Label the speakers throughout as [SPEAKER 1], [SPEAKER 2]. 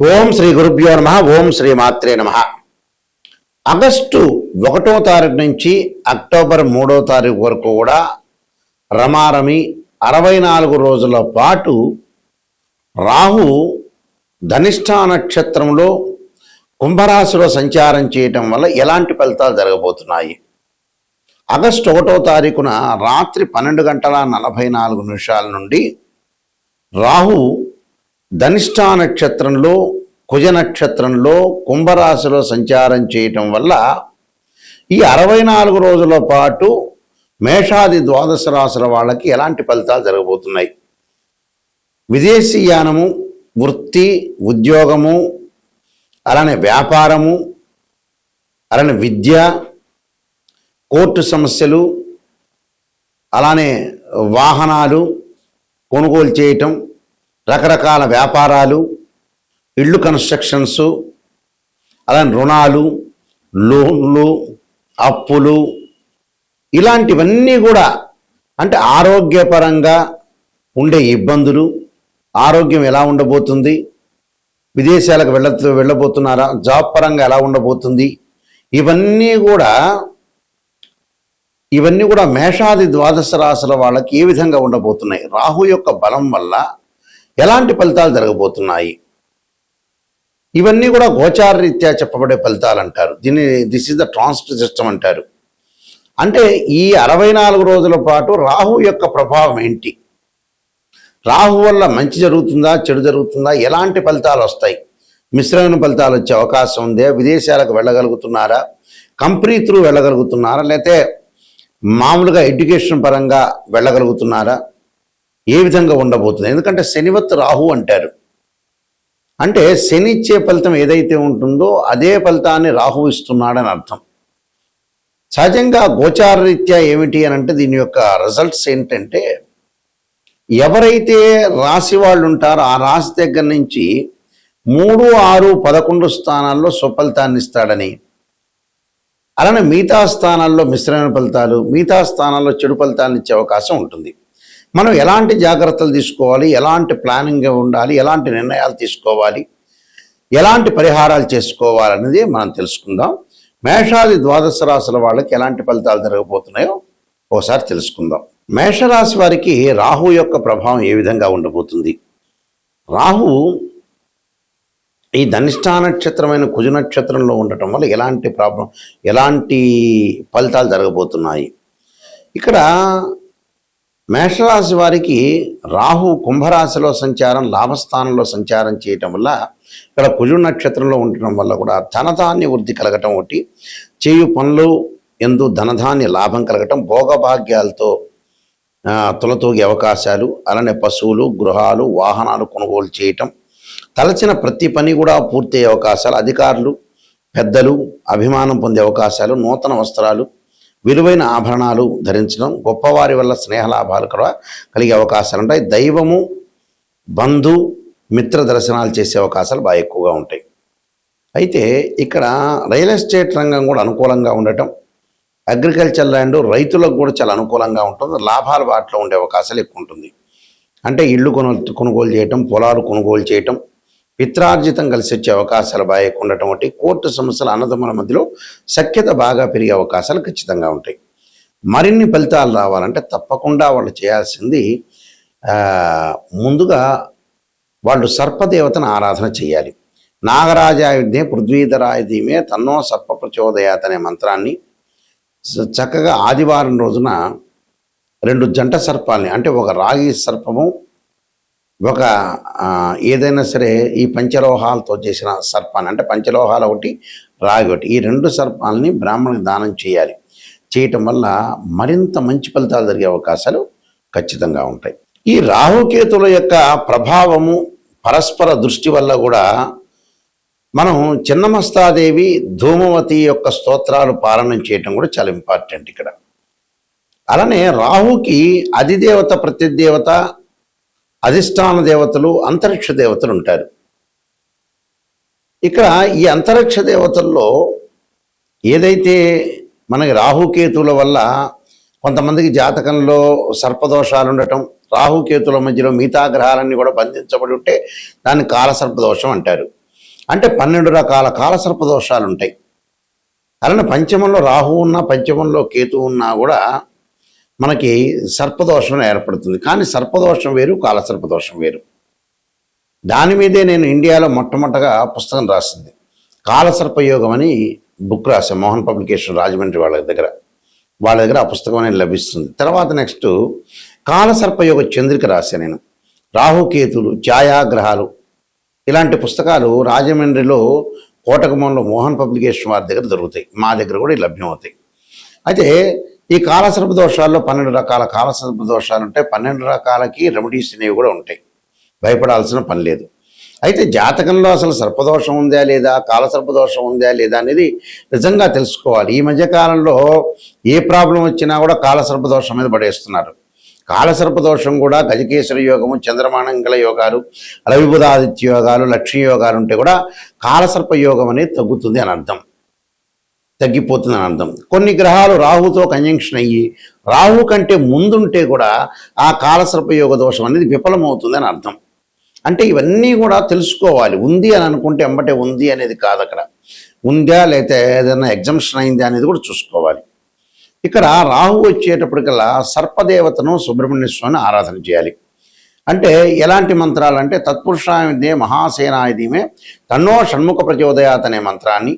[SPEAKER 1] ఓం శ్రీ గురుభ్యో నమ. ఓం శ్రీ మాత్రే నమ. ఆగస్టు 1వ తారీఖు నుంచి అక్టోబర్ 3వ తారీఖు వరకు కూడా రమారమి 64 రోజుల పాటు రాహు ధనిష్ఠా నక్షత్రంలో కుంభరాశిలో సంచారం చేయటం వల్ల ఎలాంటి ఫలితాలు జరగబోతున్నాయి? ఆగస్టు 1వ తారీఖున రాత్రి 12:44 నుండి రాహు ధనిష్ఠా నక్షత్రంలో కుజ నక్షత్రంలో కుంభరాశిలో సంచారం చేయటం వల్ల ఈ 64 రోజుల పాటు మేషాది ద్వాదశ రాశుల వాళ్ళకి ఎలాంటి ఫలితాలు జరగబోతున్నాయి? విదేశీయానము, వృత్తి, ఉద్యోగము, అలానే వ్యాపారము, అలానే విద్య, కోర్టు సమస్యలు, అలానే వాహనాలు కొనుగోలు చేయటం, రకరకాల వ్యాపారాలు, ఇళ్ళు కన్స్ట్రక్షన్స్, అలానే రుణాలు, లోన్లు, అప్పులు, ఇలాంటివన్నీ కూడా అంటే ఆరోగ్యపరంగా ఉండే ఇబ్బందులు, ఆరోగ్యం ఎలా ఉండబోతుంది, విదేశాలకు వెళ్ళబోతున్నారా, జాబ్ పరంగా ఎలా ఉండబోతుంది, ఇవన్నీ కూడా మేషాది ద్వాదశ రాశుల వాళ్ళకి ఏ విధంగా ఉండబోతున్నాయి, రాహు యొక్క బలం వల్ల ఎలాంటి ఫలితాలు జరగబోతున్నాయి, ఇవన్నీ కూడా గోచార రీత్యా చెప్పబడే ఫలితాలు అంటారు. This is the transit system అంటారు. అంటే ఈ 64 రోజుల పాటు రాహు యొక్క ప్రభావం ఏంటి, రాహు వల్ల మంచి జరుగుతుందా, చెడు జరుగుతుందా, ఎలాంటి ఫలితాలు వస్తాయి, మిశ్రమైన ఫలితాలు వచ్చే అవకాశం ఉందే, విదేశాలకు వెళ్ళగలుగుతున్నారా, కంపెనీ త్రూ వెళ్ళగలుగుతున్నారా, లేకపోతే మామూలుగా ఎడ్యుకేషన్ పరంగా వెళ్ళగలుగుతున్నారా, ఏ విధంగా ఉండబోతుంది? ఎందుకంటే శనివత్ రాహు అంటారు. అంటే శని ఇచ్చే ఫలితం ఏదైతే ఉంటుందో అదే ఫలితాన్ని రాహు ఇస్తున్నాడని అర్థం. సహజంగా గోచార రీత్యా ఏమిటి అని అంటే దీని యొక్క రిజల్ట్స్ ఏంటంటే, ఎవరైతే రాశి వాళ్ళు ఉంటారో ఆ రాశి దగ్గర నుంచి 3, 6, 11 స్థానాల్లో స్వఫలితాన్ని ఇస్తాడని, అలానే మిగతా స్థానాల్లో మిశ్రమైన ఫలితాలు, మిగతా స్థానాల్లో చెడు ఫలితాలను ఇచ్చే అవకాశం ఉంటుంది. మనం ఎలాంటి జాగ్రత్తలు తీసుకోవాలి, ఎలాంటి ప్లానింగ్ ఉండాలి, ఎలాంటి నిర్ణయాలు తీసుకోవాలి, ఎలాంటి పరిహారాలు చేసుకోవాలనేది మనం తెలుసుకుందాం. మేషాది ద్వాదశ రాశుల వాళ్ళకి ఎలాంటి ఫలితాలు జరగబోతున్నాయో ఒకసారి తెలుసుకుందాం. మేషరాశి వారికి రాహు యొక్క ప్రభావం ఏ విధంగా ఉండబోతుంది? రాహు ఈ ధనిష్ఠా నక్షత్రమైన కుజ నక్షత్రంలో ఉండటం వల్ల ఎలాంటి ఫలితాలు జరగబోతున్నాయి? ఇక్కడ మేషరాశి వారికి రాహు కుంభరాశిలో సంచారం, లాభస్థానంలో సంచారం చేయటం వల్ల, ఇక్కడ కుజు నక్షత్రంలో ఉండటం వల్ల కూడా ధనధాన్య వృద్ధి కలగటం ఒకటి, చేయు పనులు ఎందు ధనధాన్య లాభం కలగటం, భోగభాగ్యాలతో తులతూగే అవకాశాలు, అలానే పశువులు, గృహాలు, వాహనాలు కొనుగోలు చేయటం, తలచిన ప్రతి పని కూడా పూర్తయ్యే అవకాశాలు, అధికారులు, పెద్దలు అభిమానం పొందే అవకాశాలు, నూతన వస్త్రాలు, విలువైన ఆభరణాలు ధరించడం, గొప్పవారి వల్ల స్నేహలాభాలు కూడా కలిగే అవకాశాలు ఉంటాయి. దైవము, బంధు, మిత్ర దర్శనాలు చేసే అవకాశాలు బాగా ఎక్కువగా ఉంటాయి. అయితే ఇక్కడ రియల్ ఎస్టేట్ రంగం కూడా అనుకూలంగా ఉండటం, అగ్రికల్చర్ ల్యాండ్ రైతులకు కూడా చాలా అనుకూలంగా ఉంటుంది, లాభాలు వాటిలో ఉండే అవకాశాలు ఎక్కువ ఉంటుంది. అంటే ఇళ్ళు కొనుగోలు చేయటం, పొలాలు కొనుగోలు చేయటం, పిత్రార్జితం కలిసి వచ్చే అవకాశాలు బాగా ఎక్కువ ఉండటం ఒకటి, కోర్టు సమస్యలు అన్నదమ్ముల మధ్యలో సఖ్యత బాగా పెరిగే అవకాశాలు ఖచ్చితంగా ఉంటాయి. మరిన్ని ఫలితాలు రావాలంటే తప్పకుండా వాళ్ళు చేయాల్సింది ముందుగా వాళ్ళు సర్పదేవతను ఆరాధన చేయాలి. నాగరాజాయుధ్నే పృథ్వీధరాయ ధీమే తన్నో సర్ప ప్రచోదయాత్ అనే మంత్రాన్ని చక్కగా ఆదివారం రోజున 2 జంట సర్పాలని, అంటే ఒక రాగి సర్పము, ఒక ఏదైనా సరే ఈ పంచలోహాలతో చేసిన సర్పాన్ని, అంటే పంచలోహాలు ఒకటి, రాగి ఒకటి, ఈ 2 సర్పాలని బ్రాహ్మణునికి దానం చేయాలి. చేయటం వల్ల మరింత మంచి ఫలితాలు జరిగే అవకాశాలు ఖచ్చితంగా ఉంటాయి. ఈ రాహుకేతుల యొక్క ప్రభావము, పరస్పర దృష్టి వల్ల కూడా మనం చిన్నమస్తాదేవి, ధూమవతి యొక్క స్తోత్రాలు పారాయణం చేయటం కూడా చాలా ఇంపార్టెంట్ ఇక్కడ. అలానే రాహుకి అధిదేవత, ప్రతిదేవత, అధిష్టాన దేవతలు, అంతరిక్ష దేవతలు ఉంటారు. ఇక్కడ ఈ అంతరిక్ష దేవతల్లో ఏదైతే మనకి రాహుకేతుల వల్ల కొంతమందికి జాతకంలో సర్పదోషాలు ఉండటం, రాహుకేతుల మధ్యలో మిగతా గ్రహాలన్నీ కూడా బంధించబడి ఉంటే దాన్ని కాలసర్పదోషం అంటారు. అంటే 12 రకాల కాలసర్ప దోషాలు ఉంటాయి. అలానే పంచమంలో రాహు ఉన్నా పంచమంలో కేతు ఉన్నా కూడా మనకి సర్పదోషం ఏర్పడుతుంది. కానీ సర్పదోషం వేరు, కాలసర్పదోషం వేరు. దాని మీదే నేను ఇండియాలో మొట్టమొదటగా పుస్తకం రాసింది. కాలసర్పయోగం అని బుక్ రాశాను మోహన్ పబ్లికేషన్ రాజమండ్రి వాళ్ళ దగ్గర ఆ పుస్తకం అనేది లభిస్తుంది. తర్వాత నెక్స్ట్ కాలసర్పయోగ చంద్రిక రాశాను నేను. రాహుకేతులు, ఛాయాగ్రహాలు ఇలాంటి పుస్తకాలు రాజమండ్రిలో కోటగుమంలో మోహన్ పబ్లికేషన్ వారి దగ్గర దొరుకుతాయి. మా దగ్గర కూడా లభ్యమవుతాయి. అయితే ఈ కాలసర్ప దోషాల్లో 12 రకాల కాలసర్ప దోషాలు ఉంటాయి. 12 రకాలకి రెమెడీస్ అనేవి కూడా ఉంటాయి. భయపడాల్సిన పని లేదు. అయితే జాతకంలో అసలు సర్పదోషం ఉందా లేదా, కాలసర్పదోషం ఉందా లేదా అనేది నిజంగా తెలుసుకోవాలి. ఈ మధ్యకాలంలో ఏ ప్రాబ్లం వచ్చినా కూడా కాలసర్పదోషం మీద పడేస్తున్నారు. కాలసర్పదోషం కూడా గజకేశ్వర యోగము, చంద్రమానంగళ యోగాలు, రవిబుధాదిత్య యోగాలు, లక్ష్మీ యోగాలు ఉంటే కూడా కాలసర్ప యోగం అనేది తగ్గుతుంది అని అర్థం, తగ్గిపోతుంది అని అర్థం. కొన్ని గ్రహాలు రాహుతో కంజంక్షన్ అయ్యి రాహు కంటే ముందుంటే కూడా ఆ కాలసర్ప యోగ దోషం అనేది విఫలమవుతుంది అని అర్థం. అంటే ఇవన్నీ కూడా తెలుసుకోవాలి. ఉంది అని అనుకుంటే ఎంబటే ఉంది అనేది కాదు, అక్కడ ఉందా లేకపోతే ఏదైనా ఎగ్జంప్షన్ అయిందా అనేది కూడా చూసుకోవాలి. ఇక్కడ రాహు వచ్చేటప్పటికల్లా సర్పదేవతను సుబ్రహ్మణ్య స్వామిని ఆరాధన చేయాలి. అంటే ఎలాంటి మంత్రాలు అంటే తత్పురుషాయుధే మహాసేనాయుధీమే తన్నో షణ్ముఖ ప్రచోదయాత్ అనే మంత్రాన్ని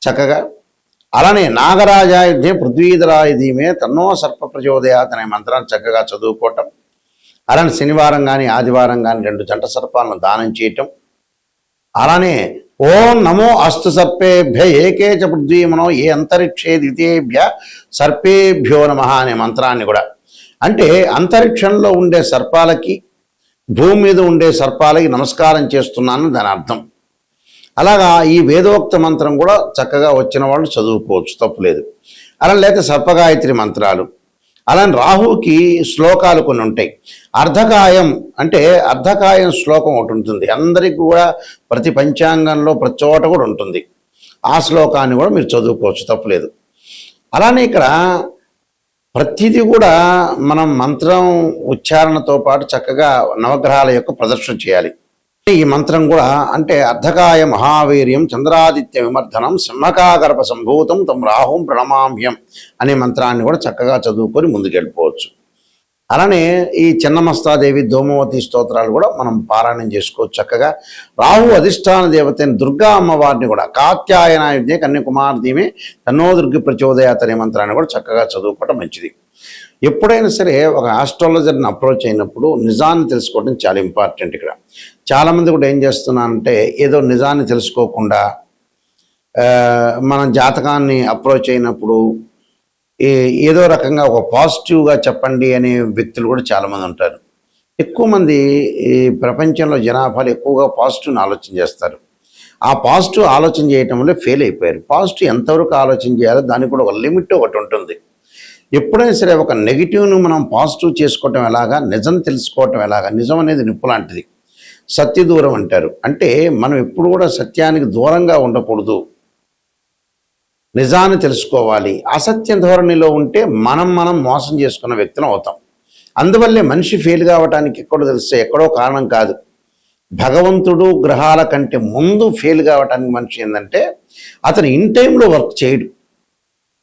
[SPEAKER 1] చక్కగా, అలానే నాగరాజాయుధే పృథ్వీధరాయుధీమే తన్నో సర్ప ప్రచోదయాత్ అనే మంత్రాన్ని చక్కగా చదువుకోవటం. అలానే శనివారం కానీ ఆదివారం కానీ 2 జంట సర్పాలను దానం చేయటం. అలానే ఓం నమో అస్తు సర్పేభ్య ఏకే చ పృథ్వీమనో ఏ అంతరిక్షే ద్వితీయేభ్య సర్పేభ్యో నమః అనే మంత్రాన్ని కూడా, అంటే అంతరిక్షంలో ఉండే సర్పాలకి భూమి మీద ఉండే సర్పాలకి నమస్కారం చేస్తున్నాను దాని అర్థం. అలాగా ఈ వేదోక్త మంత్రం కూడా చక్కగా వచ్చిన వాళ్ళు చదువుకోవచ్చు, తప్పులేదు. అలా లేక సర్పగాయత్రి మంత్రాలు. అలానే రాహుకి శ్లోకాలు కొన్ని ఉంటాయి. అర్ధకాయం అంటే అర్ధకాయం శ్లోకం ఒకటి ఉంటుంది, అందరికీ కూడా ప్రతి పంచాంగంలో ప్రతి చోట కూడా ఉంటుంది. ఆ శ్లోకాన్ని కూడా మీరు చదువుకోవచ్చు, తప్పులేదు. అలానే ఇక్కడ ప్రతిదీ కూడా మనం మంత్రం ఉచ్చారణతో పాటు చక్కగా నవగ్రహాల యొక్క ప్రదర్శన చేయాలి. ఈ మంత్రం కూడా అంటే అర్ధకాయ మహావీర్యం చంద్రాదిత్య విమర్ధనం సింహకాగర్భ సంభూతం తం రాహుం ప్రణమామ్యం అనే మంత్రాన్ని కూడా చక్కగా చదువుకొని ముందుకెళ్ళిపోవచ్చు. అలానే ఈ చిన్నమస్తాదేవి, దోమవతి స్తోత్రాలు కూడా మనం పారాయణం చేసుకోవచ్చు చక్కగా. రాహు అధిష్టాన దేవతైన దుర్గా అమ్మవారిని కూడా కాత్యాయనాయుధే కన్యాకుమార్తీమే తన్నో దుర్గి ప్రచోదయాత్ అనే మంత్రాన్ని కూడా చక్కగా చదువుకోవటం మంచిది. ఎప్పుడైనా సరే ఒక ఆస్ట్రాలజర్ని అప్రోచ్ అయినప్పుడు నిజాన్ని తెలుసుకోవడం చాలా ఇంపార్టెంట్. ఇక్కడ చాలామంది కూడా ఏం చేస్తున్నారంటే ఏదో నిజాన్ని తెలుసుకోకుండా మన జాతకాన్ని అప్రోచ్ అయినప్పుడు ఏదో రకంగా ఒక పాజిటివ్గా చెప్పండి అనే వ్యక్తులు కూడా చాలామంది ఉంటారు. ఎక్కువ మంది ఈ ప్రపంచంలో జనాభాలు ఎక్కువగా పాజిటివ్ని ఆలోచన చేస్తారు. ఆ పాజిటివ్ ఆలోచన చేయటం వల్ల ఫెయిల్ అయిపోయారు. పాజిటివ్ ఎంతవరకు ఆలోచన చేయాలో దానికి కూడా ఒక లిమిట్ ఒకటి ఉంటుంది. ఎప్పుడైనా సరే ఒక నెగిటివ్ను మనం పాజిటివ్ చేసుకోవటం ఎలాగా, నిజం తెలుసుకోవటం ఎలాగా. నిజం అనేది నిప్పు లాంటిది, సత్య దూరం అంటారు. అంటే మనం ఎప్పుడు కూడా సత్యానికి దూరంగా ఉండకూడదు, నిజాన్ని తెలుసుకోవాలి. అసత్య ధోరణిలో ఉంటే మనం మోసం చేసుకున్న వ్యక్తులు అవుతాం. అందువల్లే మనిషి ఫెయిల్ కావటానికి ఎక్కడో తెలిస్తే ఎక్కడో కారణం కాదు. భగవంతుడు గ్రహాల కంటే ముందు ఫెయిల్ కావటానికి మనిషి ఏంటంటే అతను ఇన్ టైంలో వర్క్ చేయడు,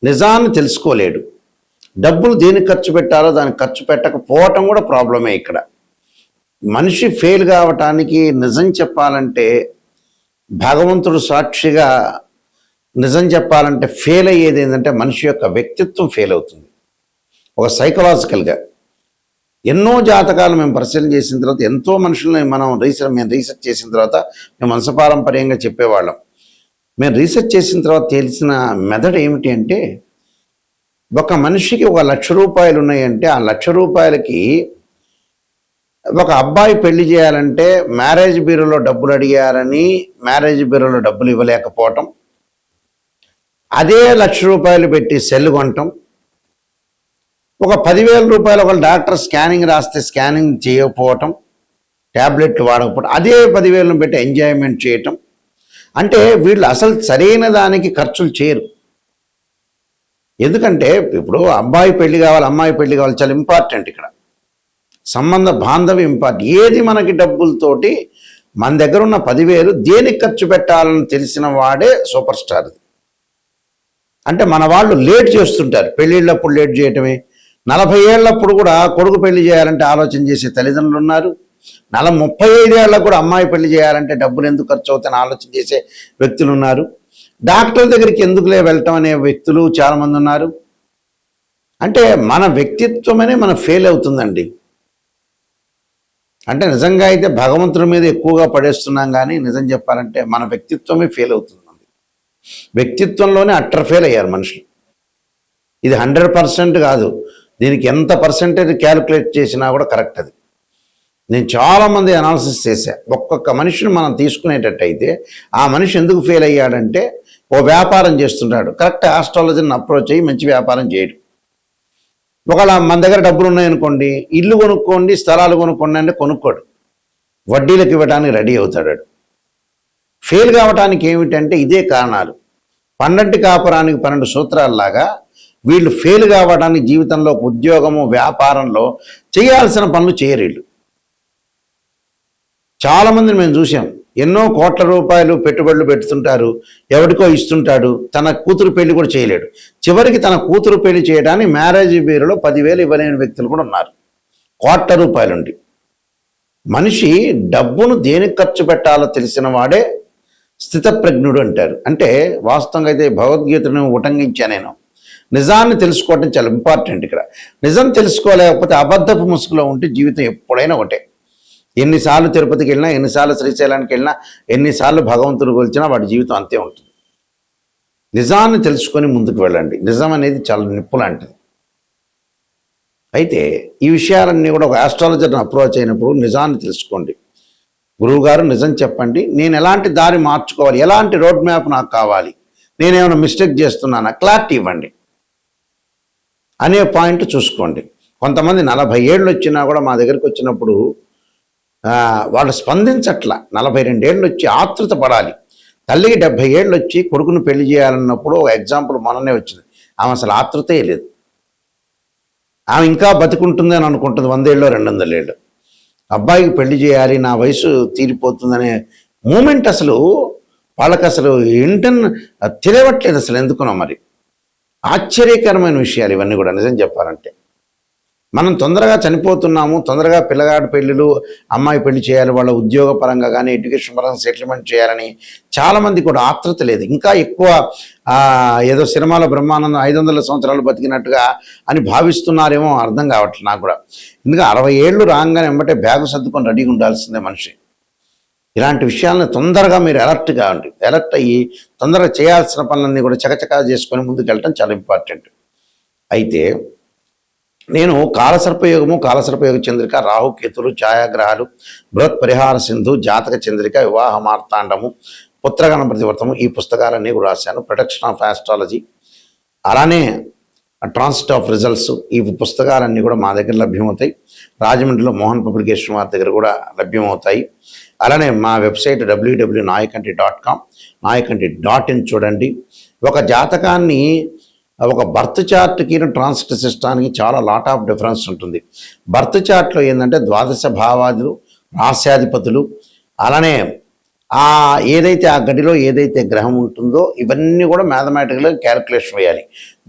[SPEAKER 1] నిజాన్ని తెలుసుకోలేడు. డబ్బులు దేనికి ఖర్చు పెట్టాలో దానికి ఖర్చు పెట్టకపోవటం కూడా ప్రాబ్లమే. ఇక్కడ మనిషి ఫెయిల్ కావటానికి నిజం చెప్పాలంటే భగవంతుడు సాక్షిగా నిజం చెప్పాలంటే ఫెయిల్ అయ్యేది ఏంటంటే మనిషి యొక్క వ్యక్తిత్వం ఫెయిల్ అవుతుంది. ఒక సైకలాజికల్గా ఎన్నో జాతకాలు మేము పరిశీలన చేసిన తర్వాత ఎంతో మనుషుల్ని మేము రీసెర్చ్ చేసిన తర్వాత మేము వంశపారంపర్యంగా చెప్పేవాళ్ళం. మేము రీసెర్చ్ చేసిన తర్వాత తెలిసిన మెథడ్ ఏమిటి అంటే ఒక మనిషికి 1 లక్ష రూపాయలు ఉన్నాయంటే ఆ 1 లక్ష రూపాయలకి ఒక అబ్బాయి పెళ్లి చేయాలంటే మ్యారేజ్ బ్యూరోలో డబ్బులు అడిగారని మ్యారేజ్ బ్యూరోలో డబ్బులు ఇవ్వలేకపోవటం, అదే 1 లక్ష రూపాయలు పెట్టి సెల్ కొనటం, ఒక 10,000 రూపాయలు ఒక డాక్టర్ స్కానింగ్ రాస్తే స్కానింగ్ చేయకపోవటం, ట్యాబ్లెట్లు వాడకపోవటం, అదే 10,000 పెట్టి ఎంజాయ్మెంట్ చేయటం. అంటే వీళ్ళు అసలు సరైన దానికి ఖర్చులు చేయరు. ఎందుకంటే ఇప్పుడు అబ్బాయి పెళ్లి కావాలి, అమ్మాయి పెళ్లి కావాలి, చాలా ఇంపార్టెంట్. ఇక్కడ సంబంధ బాంధవ్యం ఇంపార్టెంట్. ఏది మనకి డబ్బులతోటి మన దగ్గర ఉన్న 10,000 దేనికి ఖర్చు పెట్టాలని తెలిసిన వాడే సూపర్ స్టార్. అంటే మన వాళ్ళు లేట్ చేస్తుంటారు, పెళ్ళిళ్ళప్పుడు లేట్ చేయటమే. 40 ఏళ్ళప్పుడు కూడా కొడుకు పెళ్లి చేయాలంటే ఆలోచన చేసే తల్లిదండ్రులు ఉన్నారు. 35 ఏళ్ళకు కూడా అమ్మాయి పెళ్లి చేయాలంటే డబ్బులు ఎందుకు ఖర్చు అవుతాయని ఆలోచన చేసే వ్యక్తులు ఉన్నారు. డాక్టర్ దగ్గరికి ఎందుకులే వెళ్ళటం అనే వ్యక్తులు చాలామంది ఉన్నారు. అంటే మన వ్యక్తిత్వమనే మనం ఫెయిల్ అవుతుందండి. అంటే నిజంగా అయితే భగవంతుడి మీద ఎక్కువగా పడేస్తున్నాం, కానీ నిజం చెప్పాలంటే మన వ్యక్తిత్వమే ఫెయిల్ అవుతుంది. వ్యక్తిత్వంలోనే అట్టర్ ఫెయిల్ అయ్యారు మనుషులు. ఇది 100% కాదు, దీనికి ఎంత పర్సెంటేజ్ క్యాలిక్యులేట్ చేసినా కూడా కరెక్ట్. అది నేను చాలామంది అనాలిసిస్ చేశా. ఒక్కొక్క మనిషిని మనం తీసుకునేటట్టయితే ఆ మనిషి ఎందుకు ఫెయిల్ అయ్యాడంటే ఓ వ్యాపారం చేస్తుంటాడు, కరెక్ట్ ఆస్ట్రాలజీని అప్రోచ్ అయ్యి మంచి వ్యాపారం చేయడు. ఒకవేళ మన దగ్గర డబ్బులు ఉన్నాయనుకోండి, ఇల్లు కొనుక్కోండి, స్థలాలు కొనుక్కోండి అంటే కొనుక్కోడు, వడ్డీలకు ఇవ్వడానికి రెడీ అవుతాడు. ఫెయిల్ కావటానికి ఏమిటంటే ఇదే కారణాలు. 12 కాపురానికి 12 సూత్రాల్లాగా వీళ్ళు ఫెయిల్ కావడానికి జీవితంలో ఉద్యోగము, వ్యాపారంలో చేయాల్సిన పనులు చేయరు వీళ్ళు. చాలామందిని మేము చూసాం, ఎన్నో కోట్ల రూపాయలు పెట్టుబడులు పెడుతుంటారు, ఎవరికో ఇస్తుంటాడు, తన కూతురు పెళ్లి కూడా చేయలేడు. చివరికి తన కూతురు పెళ్లి చేయడానికి మ్యారేజ్ బ్యూరోలో 10,000 ఇవ్వలేని వ్యక్తులు కూడా ఉన్నారు. కోట్ల రూపాయలుండి. మనిషి డబ్బును దేనికి ఖర్చు పెట్టాలో తెలిసిన వాడే స్థితప్రజ్ఞుడు అంటారు. అంటే వాస్తవంగా అయితే భగవద్గీతను ఉటంకించా నేను. నిజాన్ని తెలుసుకోవటం చాలా ఇంపార్టెంట్. ఇక్కడ నిజం తెలుసుకోలేకపోతే అబద్ధపు ముసుగులో ఉంటే జీవితం ఎప్పుడైనా ఒకటే. ఎన్నిసార్లు తిరుపతికి వెళ్ళినా, ఎన్నిసార్లు శ్రీశైలానికి వెళ్ళినా, ఎన్నిసార్లు భగవంతుడు కొలిచినా వాడి జీవితం అంతే ఉంటుంది. నిజాన్ని తెలుసుకొని ముందుకు వెళ్ళండి. నిజం అనేది చాలా నిప్పు లాంటిది. అయితే ఈ విషయాలన్నీ కూడా ఒక ఆస్ట్రాలజర్ని అప్రోచ్ అయినప్పుడు నిజాన్ని తెలుసుకోండి. గురువుగారు నిజం చెప్పండి, నేను ఎలాంటి దారి మార్చుకోవాలి, ఎలాంటి రోడ్ మ్యాప్ నాకు కావాలి, నేనేమైనా మిస్టేక్ చేస్తున్నానా, క్లారిటీ ఇవ్వండి అనే పాయింట్ చూసుకోండి. కొంతమంది 40 ఏళ్ళు వచ్చినా కూడా మా దగ్గరికి వచ్చినప్పుడు వాళ్ళు స్పందించట్లా. 42 ఏళ్ళు వచ్చి ఆతృత పడాలి. తల్లికి 70 ఏళ్ళు వచ్చి కొడుకును పెళ్లి చేయాలన్నప్పుడు ఒక ఎగ్జాంపుల్ మననే వచ్చింది. ఆమె అసలు ఆతృతే లేదు. ఆమె ఇంకా బతికుంటుంది అని అనుకుంటుంది 100 ఏళ్ళు 200 ఏళ్ళు. అబ్బాయికి పెళ్లి చేయాలి, నా వయసు తీరిపోతుందనే మూమెంట్ అసలు వాళ్ళకి అసలు ఏంటని తెలియట్లేదు అసలు. ఎందుకునో మరి ఆశ్చర్యకరమైన విషయాలు ఇవన్నీ కూడా. నిజం చెప్పాలంటే మనం తొందరగా చనిపోతున్నాము, తొందరగా పిల్లగాడి పెళ్ళిళ్ళు, అమ్మాయి పెళ్లి చేయాలి, వాళ్ళ ఉద్యోగ పరంగా కానీ ఎడ్యుకేషన్ పరంగా సెటిల్మెంట్ చేయాలని చాలామంది కూడా ఆతృత లేదు. ఇంకా ఎక్కువ ఏదో సినిమాలో బ్రహ్మానందం 500 సంవత్సరాలు బతికినట్టుగా అని భావిస్తున్నారేమో, అర్థం కావట్లేదు నాకు కూడా. ఎందుకంటే 60 ఏళ్ళు రాగానే వెంబటే బ్యాగు సర్దుకొని రెడీగా ఉండాల్సిందే మనిషి. ఇలాంటి విషయాలను తొందరగా మీరు అలర్ట్ కావండి. అలర్ట్ అయ్యి తొందరగా చేయాల్సిన పనులన్నీ కూడా చకచకా చేసుకొని ముందుకు వెళ్ళటం చాలా ఇంపార్టెంట్. అయితే నేను కాలసర్పయోగము, కాలసర్పయోగ చంద్రిక, రాహుకేతులు, ఛాయాగ్రహాలు, బృహత్ పరిహార సింధు, జాతక చంద్రిక, వివాహ మార్తాండము, పుత్రగణపతి వ్రతము, ఈ పుస్తకాలన్నీ కూడా రాశాను. ప్రొటెక్షన్ ఆఫ్ ఆస్ట్రాలజీ, అలానే ట్రాన్సిట్ ఆఫ్ రిజల్ట్స్, ఈ పుస్తకాలన్నీ కూడా మా దగ్గర లభ్యమవుతాయి. రాజమండ్రిలో మోహన్ పబ్లికేషన్ వారి దగ్గర కూడా లభ్యమవుతాయి. అలానే మా వెబ్సైట్ www.nayakanti.com, nayakanti.in చూడండి. ఒక జాతకాన్ని ఒక బర్త్ చార్ట్కి ట్రాన్సిట్ సిస్టానికి చాలా లాట్ ఆఫ్ డిఫరెన్స్ ఉంటుంది. బర్త్ చార్ట్లో ఏంటంటే ద్వాదశ భావాదులు, రాస్యాధిపతులు, అలానే ఏదైతే ఆ గడిలో ఏదైతే గ్రహం ఉంటుందో ఇవన్నీ కూడా మ్యాథమెటికల్గా క్యాలిక్యులేషన్ వేయాలి.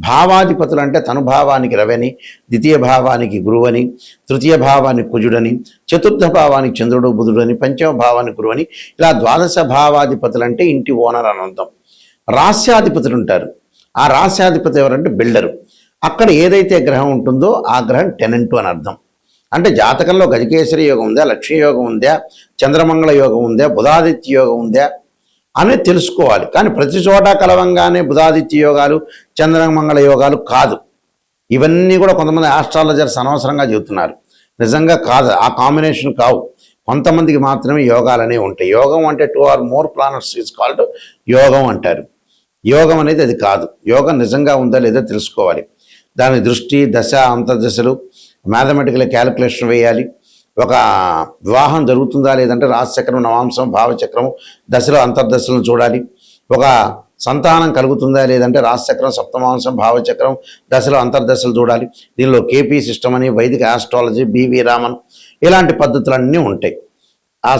[SPEAKER 1] భావాధిపతులు అంటే తనుభావానికి రవని, ద్వితీయ భావానికి గురువని, తృతీయ భావానికి కుజుడని, చతుర్థ భావానికి చంద్రుడు బుధుడని, పంచమ భావానికి గురువని, ఇలా ద్వాదశ భావాధిపతులు అంటే ఇంటి ఓనర్ అని అర్థం. రాస్యాధిపతులు ఉంటారు. ఆ రాస్యాధిపతి ఎవరంటే బిల్డరు. అక్కడ ఏదైతే గ్రహం ఉంటుందో ఆ గ్రహం టెనెంటు అని అర్థం. అంటే జాతకంలో గజకేసరి యోగం ఉందా, లక్ష్మీ యోగం ఉందా, చంద్రమంగళ యోగం ఉందా, బుధాదిత్య యోగం ఉందా అనేది తెలుసుకోవాలి. కానీ ప్రతి చోట కలవంగానే బుధాదిత్య యోగాలు, చంద్రమంగళ యోగాలు కాదు. ఇవన్నీ కూడా కొంతమంది ఆస్ట్రాలజర్స్ అనవసరంగా చెబుతున్నారు. నిజంగా కాదు, ఆ కాంబినేషన్ కావు. కొంతమందికి మాత్రమే యోగాలు అనేవి ఉంటాయి. యోగం అంటే 2 or more planets is called యోగం అంటారు. యోగం అనేది అది కాదు. యోగం నిజంగా ఉందా లేదా తెలుసుకోవాలి. దాని దృష్టి, దశ, అంతర్దశలు మ్యాథమెటికల్ క్యాలిక్యులేషన్ వేయాలి. ఒక వివాహం జరుగుతుందా లేదంటే రాశిచక్రం, నవాంశం, భావచక్రం, దశలో అంతర్దశలను చూడాలి. ఒక సంతానం కలుగుతుందా లేదంటే రాశిచక్రం, సప్తమాంశం, భావచక్రం, దశలో అంతర్దశలు చూడాలి. దీనిలో కేపీ సిస్టమ్ అని, వైదిక ఆస్ట్రాలజీ, బివి రామన్, ఇలాంటి పద్ధతులన్నీ ఉంటాయి. ఆ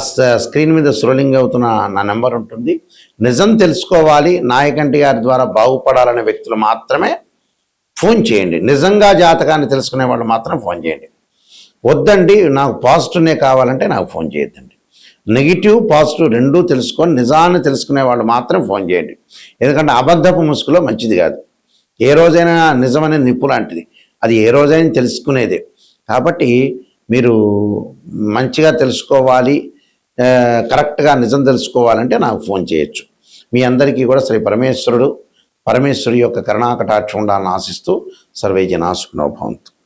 [SPEAKER 1] స్క్రీన్ మీద స్క్రోలింగ్ అవుతున్న నా నెంబర్ ఉంటుంది. నిజం తెలుసుకోవాలి, నాయకంటి గారి ద్వారా బాగుపడాలనే వ్యక్తులు మాత్రమే ఫోన్ చేయండి. నిజంగా జాతకాన్ని తెలుసుకునే వాళ్ళు మాత్రం ఫోన్ చేయండి. వద్దండి నాకు పాజిటివ్నే కావాలంటే నాకు ఫోన్ చేయొద్దండి. నెగిటివ్ పాజిటివ్ రెండూ తెలుసుకొని నిజాన్ని తెలుసుకునే వాళ్ళు మాత్రం ఫోన్ చేయండి. ఎందుకంటే అబద్ధపు ముసుగులో మంచిది కాదు. ఏ రోజైనా నిజమనే నిప్పు లాంటిది, అది ఏ రోజైనా తెలుసుకునేదే. కాబట్టి మీరు మంచిగా తెలుసుకోవాలి, కరెక్ట్గా నిజం తెలుసుకోవాలంటే నాకు ఫోన్ చేయొచ్చు. మీ అందరికీ కూడా శ్రీ పరమేశ్వరుడి యొక్క కరుణాకటాక్షం ఉండాలని ఆశిస్తూ సర్వే జనా సుఖినో భవంతు.